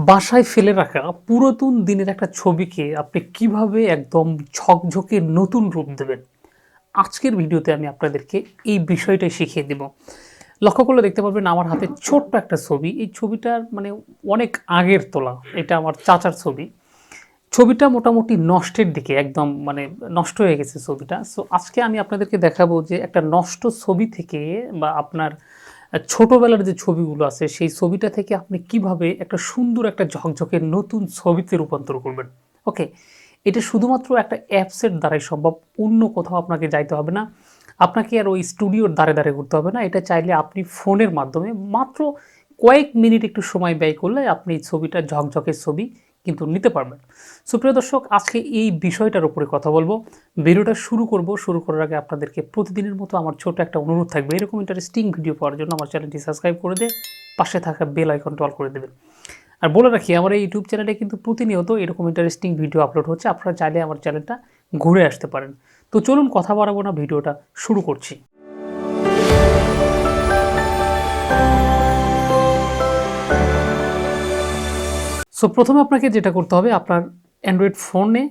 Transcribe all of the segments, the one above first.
বাসায় ফেলে রাখা পুরাতন দিনের একটা ছবিকে আপনি কিভাবে একদম ঝকঝকে নতুন রূপ দেবেন, আজকের ভিডিওতে আমি আপনাদেরকে এই বিষয়টাই শিখিয়ে দেব। লক্ষ্য করলে দেখতে পারবেন আমার হাতে ছোট্ট একটা ছবি। এই ছবিটার মানে অনেক আগের তোলা। এটা আমার চাচার ছবি। ছবিটা মোটামুটি নষ্টের দিকে, একদম মানে নষ্ট হয়ে গেছে ছবিটা। সো আজকে আমি আপনাদেরকে দেখাবো যে একটা নষ্ট ছবি থেকে বা আপনার ছোটবেলার যে ছবিগুলো আছে সেই ছবিটা থেকে আপনি কিভাবে একটা সুন্দর একটা ঝকঝকে নতুন ছবিতে রূপান্তর করবেন। ওকে, এটা শুধুমাত্র একটা অ্যাপসের দ্বারাই সম্ভব। অন্য কোথাও আপনাকে যাইতে হবে না, আপনাকে আর ওই স্টুডিওর দ্বারে দ্বারে ঘুরতে হবে না। এটা চাইলে আপনি ফোনের মাধ্যমে মাত্র কয়েক মিনিট একটু সময় ব্যয় করলে আপনি ছবিটা ঝকঝকে ছবি কিন্তু নিতে পারবেন। সুপ্রিয় দর্শক, আজকে এই বিষয়টার উপরে কথা বলবো। ভিডিওটা শুরু করার আগে আপনাদেরকে প্রতিদিনের মতো আমার ছোট একটা অনুরোধ থাকবে, এরকম ইন্টারেস্টিং ভিডিও পাওয়ার জন্য আমার চ্যানেলটি সাবস্ক্রাইব করে দিয়ে পাশে থাকা বেল আইকনটা অল করে দেবেন। আর বলে রাখি, আমার এই ইউটিউব চ্যানেলে কিন্তু প্রতিনিয়ত এরকম ইন্টারেস্টিং ভিডিও আপলোড হচ্ছে। আপনারা চাইলে আমার চ্যানেলটা ঘুরে আসতে পারেন। তো চলুন কথা বাড়াবো না, ভিডিওটা শুরু করছি। সো প্রথমে আপনাকে যেটা করতে হবে, আপনার অ্যান্ড্রয়েড ফোনে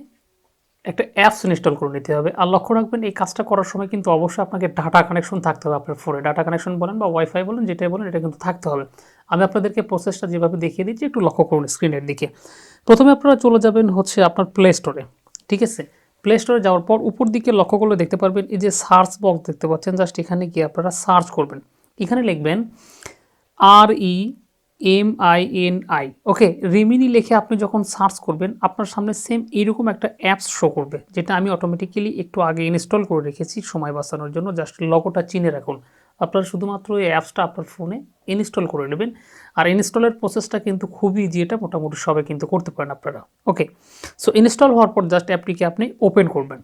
একটা অ্যাপস ইনস্টল করে নিতে হবে। আর লক্ষ্য রাখবেন, এই কাজটা করার সময় কিন্তু অবশ্যই আপনাকে ডাটা কানেকশন থাকতে হবে। আপনার ফোনে ডাটা কানেকশন বলেন বা ওয়াইফাই বলেন, যেটাই বলেন, এটা কিন্তু থাকতে হবে। আমি আপনাদেরকে প্রসেসটা যেভাবে দেখিয়ে দিচ্ছি একটু লক্ষ্য করুন স্ক্রিনের দিকে। প্রথমে আপনারা চলে যাবেন হচ্ছে আপনার প্লে স্টোরে। ঠিক আছে, প্লে স্টোরে যাওয়ার পর উপর দিকে লক্ষ্য করলে দেখতে পারবেন এই যে সার্চ বক্স দেখতে পাচ্ছেন। জাস্ট এখানে গিয়ে আপনারা সার্চ করবেন। এখানে লিখবেন REMINI। ওকে, রিমিনি লিখে আপনি যখন সার্চ করবেন আপনার সামনে সেম এইরকম একটা অ্যাপস শো করবে, যেটা আমি অটোমেটিক্যালি একটু আগে ইনস্টল করে রেখেছি সময় বাঁচানোর জন্য। জাস্ট লগোটা চিনে রাখুন। আপনারা শুধুমাত্র এই অ্যাপসটা আপনার ফোনে ইনস্টল করে নেবেন। আর ইনস্টলের প্রসেসটা কিন্তু খুবই ইজি, এটা মোটামুটি সবাই কিন্তু করতে পারেন আপনারা। ওকে, সো ইনস্টল হওয়ার পর জাস্ট অ্যাপটিকে আপনি ওপেন করবেন।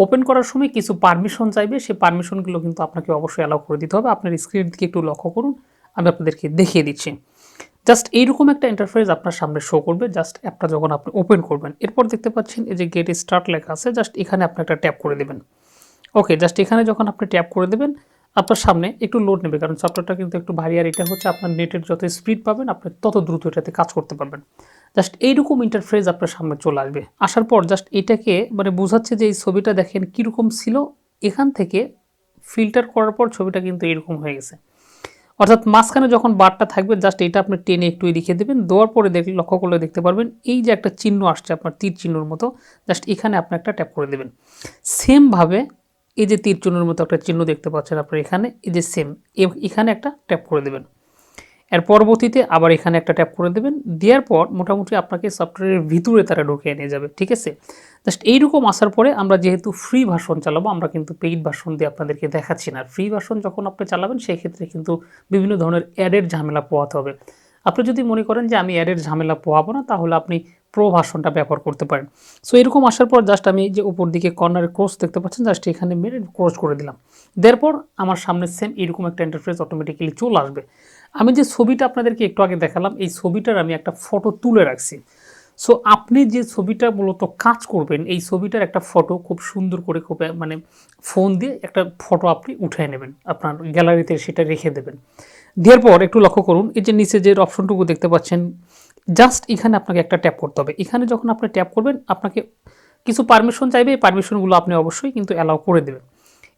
ওপেন করার সময় কিছু পারমিশন চাইবে, সেই পারমিশনগুলো কিন্তু আপনাকে অবশ্যই অ্যালাউ করে দিতে হবে। আপনার স্ক্রিনের দিকে একটু লক্ষ্য করুন, আমি আপনাদেরকে দেখিয়ে দিচ্ছি। জাস্ট এইরকম একটা ইন্টারফেস আপনার সামনে শো করবে জাস্ট অ্যাপটা যখন আপনি ওপেন করবেন। এরপর দেখতে পাচ্ছেন এই যে গেট স্টার্ট লেখা আছে, জাস্ট এখানে আপনি একটা ট্যাপ করে দেবেন। ওকে, জাস্ট এখানে যখন আপনি ট্যাপ করে দেবেন আপনার সামনে একটু লোড নেবে, কারণ সফটওয়্যারটা কিন্তু একটু ভারী। আর এটা হচ্ছে আপনার নেটের যত স্পিড পাবেন আপনি তত দ্রুত এটাতে কাজ করতে পারবেন। জাস্ট এইরকম ইন্টারফেস আপনার সামনে চলে আসবে। আসার পর জাস্ট এটাকে মানে বোঝাচ্ছে যে এই ছবিটা দেখেন কীরকম ছিল। এখান থেকে ফিল্টার করার পর ছবিটা কিন্তু এরকম হয়ে গেছে। অর্থাৎ মাঝখানে যখন বারটা থাকবে জাস্ট এটা আপনি টেনে একটু লিখে দেবেন। দেওয়ার পরে দেখলে লক্ষ্য করলে দেখতে পারবেন এই যে একটা চিহ্ন আসছে আপনার তীর চিহ্নর মতো, জাস্ট এখানে আপনি একটা ট্যাপ করে দেবেন। সেমভাবে এই যে তীর চিহ্নের মতো একটা চিহ্ন দেখতে পাচ্ছেন আপনার এখানে, এই যে সেম এখানে একটা ট্যাপ করে দেবেন। এর পরবর্তীতে আবার এখানে একটা ট্যাপ করে দেবেন। দেওয়ার পর মোটামুটি আপনাকে সফটওয়্যারের ভিতরে তারা ঢুকিয়ে নিয়ে যাবে। ঠিক আছে, জাস্ট এইরকম আসার পরে আমরা যেহেতু ফ্রি ভার্সন চালাবো, আমরা কিন্তু পেইড ভার্সন দিয়ে আপনাদেরকে দেখাচ্ছি না। ফ্রি ভার্সন যখন আপনি চালাবেন সেই ক্ষেত্রে কিন্তু বিভিন্ন ধরনের অ্যাডের ঝামেলা পোহাতে হবে। আপনি যদি মনে করেন যে আমি অ্যাডের ঝামেলা পোহাবো না, তাহলে আপনি প্রো ভার্সনটা ব্যবহার করতে পারেন। সো এরকম আসার পর জাস্ট আমি যে উপর দিকে কর্নারে ক্রস দেখতে পাচ্ছেন, জাস্ট এখানে মেরে ক্রস করে দিলাম। দেওয়ার আমার সামনে সেম এরকম একটা ইন্টারফেস অটোমেটিক্যালি চলে আসবে। আমি যে ছবিটা আপনাদেরকে একটু আগে দেখালাম, এই ছবিটার আমি একটা ফটো তুলে রাখছি। সো আপনি যে ছবিটা মূলত কাজ করবেন, এই ছবিটার একটা ফটো খুব সুন্দর করে খুব মানে ফোন দিয়ে একটা ফটো আপনি উঠিয়ে নেবেন, আপনার গ্যালারিতে সেটা রেখে দেবেন। দেওয়ার পর একটু লক্ষ্য করুন এই যে নিচে যে অপশনটুকু দেখতে পাচ্ছেন, জাস্ট এখানে আপনাকে একটা ট্যাপ করতে হবে। এখানে যখন আপনি ট্যাপ করবেন আপনাকে কিছু পারমিশন চাইবে, এই পারমিশনগুলো আপনি অবশ্যই কিন্তু অ্যালাউ করে দেবেন।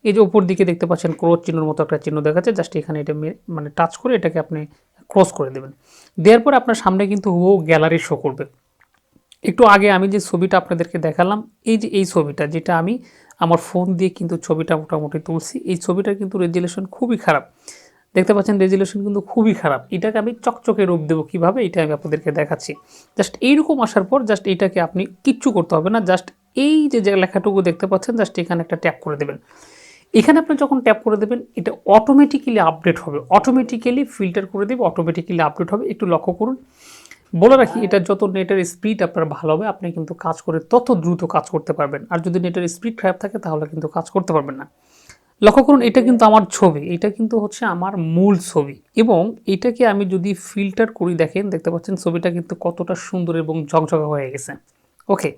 এই যে উপর দিকে দেখতে পাচ্ছেন ক্রস চিহ্নের মতো একটা চিহ্ন দেখাচ্ছে, জাস্ট এখানে এটা মানে টাচ করে এটাকে আপনি ক্রস করে দেবেন। দেওয়ার পর আপনার সামনে কিন্তু ও গ্যালারি শো করবে। একটু আগে আমি যে ছবিটা আপনাদেরকে দেখালাম, এই যে এই ছবিটা যেটা আমি আমার ফোন দিয়ে কিন্তু ছবিটা মোটামুটি তুলছি, এই ছবিটার কিন্তু রেজুলেশন খুবই খারাপ। দেখতে পাচ্ছেন রেজুলেশন কিন্তু খুবই খারাপ। এটাকে আমি চকচকে রূপ দেবো কীভাবে, এটা আমি আপনাদেরকে দেখাচ্ছি। জাস্ট এইরকম আসার পর জাস্ট এইটাকে আপনি কিচ্ছু করতে হবে না, জাস্ট এই যে লেখাটুকু দেখতে পাচ্ছেন জাস্ট এখানে একটা ট্যাপ করে দেবেন। এখানে আপনি যখন ট্যাপ করে দেবেন এটা অটোমেটিক্যালি আপডেট হবে, অটোমেটিক্যালি ফিল্টার করে দেবে, অটোমেটিক্যালি আপডেট হবে। একটু লক্ষ্য করুন। বলে রাখি, এটা যত নেটের স্পিড আপনার ভালো হবে আপনি কিন্তু কাজ করে তত দ্রুত কাজ করতে পারবেন। আর যদি নেটের স্পিড খারাপ থাকে তাহলে কিন্তু কাজ করতে পারবেন না। লক্ষ্য করুন, এটা কিন্তু আমার ছবি, এটা কিন্তু হচ্ছে আমার মূল ছবি। এবং এটাকে আমি যদি ফিল্টার করি দেখেন, দেখতে পাচ্ছেন ছবিটা কিন্তু কতটা সুন্দর এবং ঝকঝকা হয়ে গেছে। ওকে,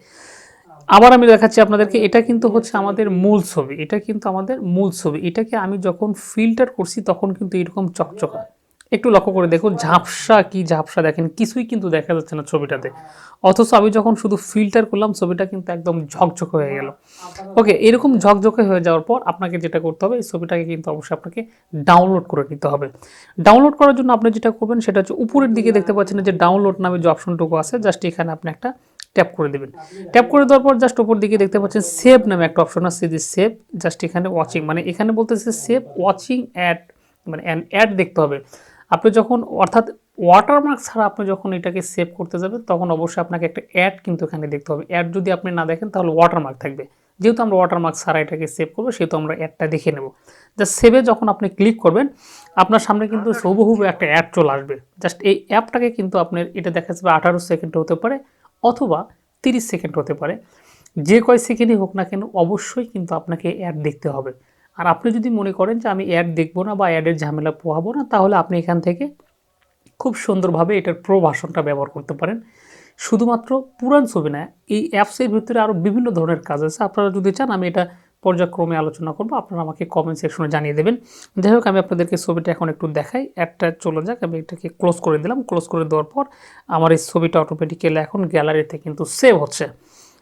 আবার আমি দেখাচ্ছি আপনাদেরকে, এটা কিন্তু হচ্ছে আমাদের মূল ছবি, এটা কিন্তু আমাদের মূল ছবি। এটাকে আমি যখন ফিল্টার করছি তখন কিন্তু এরকম চকচকা। একটু লক্ষ্য করে দেখুন ঝাপসা কি ঝাপসা, দেখেন কিছুই কিন্তু দেখা যাচ্ছে না ছবিটাতে। অথচ আমি যখন শুধু ফিল্টার করলাম ছবিটা কিন্তু একদম ঝকঝকে হয়ে গেল। ওকে, এরকম ঝকঝকে হয়ে যাওয়ার পর আপনাকে যেটা করতে হবে, এই ছবিটাকে কিন্তু অবশ্যই আপনাকে ডাউনলোড করে নিতে হবে। ডাউনলোড করার জন্য আপনি যেটা করবেন সেটা হচ্ছে উপরের দিকে দেখতে পাচ্ছেন যে ডাউনলোড নামে যে অপশনটুকু আছে, জাস্ট এখানে আপনি একটা ট্যাপ করে দেবেন। ট্যাপ করে দেওয়ার পর জাস্ট উপর দিকে দেখতে পাচ্ছেন সেভ নামে একটা অপশন আছে, যে সেভ, জাস্ট এখানে ওয়াচিং, মানে এখানে বলতেছে সেভ ওয়াচিং অ্যাড, মানে অ্যাড দেখতে হবে। আপনি যখন, অর্থাৎ ওয়াটারমার্ক ছাড়া আপনি যখন এটাকে সেভ করতে যাবেন তখন অবশ্যই আপনাকে একটা অ্যাড কিন্তু এখানে দেখতে হবে। অ্যাড যদি আপনি না দেখেন তাহলে ওয়াটারমার্ক থাকবে, যেহেতু আমরা ওয়াটারমার্ক ছাড়া এটাকে সেভ করবো সেহেতু আমরা অ্যাডটা দেখে নেব। জাস্ট সেভে যখন আপনি ক্লিক করবেন আপনার সামনে কিন্তু হুবহু একটা অ্যাড চলে আসবে। জাস্ট এই অ্যাপটাকে কিন্তু আপনার এটা দেখা যাবে 18 সেকেন্ড হতে পারে অথবা 30 সেকেন্ড হতে পারে, যে কয় সেকেন্ডই হোক না কেন অবশ্যই কিন্তু আপনাকে অ্যাড দেখতে হবে। আর আপনি যদি মনে করেন যে আমি অ্যাড দেখবো না বা অ্যাডের ঝামেলা পোহাবো না, তাহলে আপনি এখান থেকে খুব সুন্দরভাবে এটার প্রো ভার্সনটা ব্যবহার করতে পারেন। শুধুমাত্র পুরান ছবি না, এই অ্যাপসের ভিতরে আরও বিভিন্ন ধরনের কাজ আছে। আপনারা যদি চান আমি এটা পর্যায়ক্রমে আলোচনা করবো, আপনারা আমাকে কমেন্ট সেকশনে জানিয়ে দেবেন। যাই হোক, আমি আপনাদেরকে ছবিটা এখন একটু দেখাই। অ্যাডটা চলে যাক, আমি এটাকে ক্লোজ করে দিলাম। ক্লোজ করে দেওয়ার পর আমার এই ছবিটা অটোমেটিক্যালি এখন গ্যালারিতে কিন্তু সেভ হচ্ছে।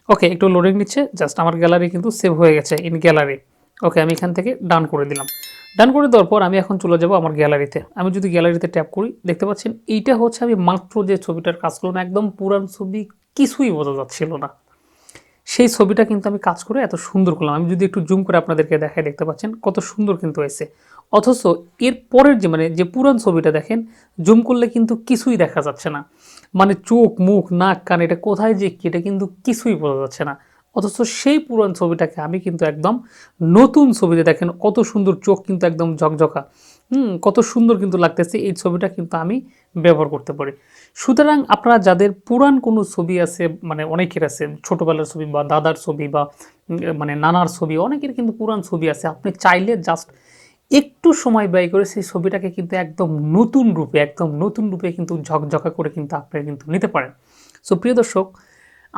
ওকে, একটু লোডিং নিচ্ছে, জাস্ট আমার গ্যালারি কিন্তু সেভ হয়ে গেছে ইন গ্যালারি। ওকে, আমি এখান থেকে ডান করে দিলাম। ডান করে দেওয়ার পর আমি এখন চলে যাব আমার গ্যালারিতে। আমি যদি গ্যালারিতে ট্যাপ করি দেখতে পাচ্ছেন এইটা হচ্ছে আমি মাত্র যে ছবিটার কাজ করলাম, একদম পুরান ছবি, কিছুই বোঝা যাচ্ছিল না। সেই ছবিটা কিন্তু আমি কাজ করে এত সুন্দর করলাম। আমি যদি একটু জুম করে আপনাদেরকে দেখাই দেখতে পাচ্ছেন কত সুন্দর কিন্তু হয়েছে। অথচ এর পরের যে মানে যে পুরান ছবিটা দেখেন, জুম করলে কিন্তু কিছুই দেখা যাচ্ছে না, মানে চোখ মুখ নাক কান এটা কোথায় যে কি এটা কিন্তু কিছুই বোঝা যাচ্ছে না। অথচ সেই পুরান ছবিটাকে আমি কিন্তু একদম নতুন ছবিতে দেখেন কত সুন্দর, চোখ কিন্তু একদম ঝকঝকা, কত সুন্দর কিন্তু লাগতেছে। এই ছবিটা কিন্তু আমি ব্যবহার করতে পারি। সুতরাং আপনারা যাদের পুরান কোনো ছবি আছে, মানে অনেকের আছে ছোটোবেলার ছবি বা দাদার ছবি বা মানে নানার ছবি, অনেকের কিন্তু পুরান ছবি আছে, আপনি চাইলে জাস্ট একটু সময় ব্যয় করে সেই ছবিটাকে কিন্তু একদম নতুন রূপে কিন্তু ঝকঝকা করে কিন্তু আপনি কিন্তু নিতে পারেন। সো প্রিয় দর্শক,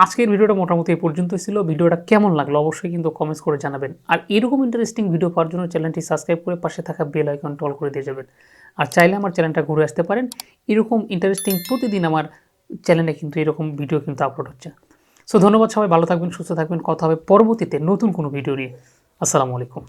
আজকের ভিডিওটা মোটামুটি এই পর্যন্তই ছিল। ভিডিওটা কেমন লাগলো অবশ্যই কিন্তু কমেন্টস করে জানাবেন। আর এরকম ইন্টারেস্টিং ভিডিও পাওয়ার জন্য চ্যানেলটি সাবস্ক্রাইব করে পাশে থাকা বেল আইকনটা অল করে দিয়ে যাবেন। আর চাইলে আমার চ্যানেলটা ঘুরে আসতে পারেন। এরকম ইন্টারেস্টিং প্রতিদিন আমার চ্যানেলে কিন্তু এরকম ভিডিও কিন্তু আপলোড হচ্ছে। সো ধন্যবাদ, সবাই ভালো থাকবেন, সুস্থ থাকবেন। কথা হবে পরবর্তীতে নতুন কোনো ভিডিও নিয়ে। আসসালামু আলাইকুম।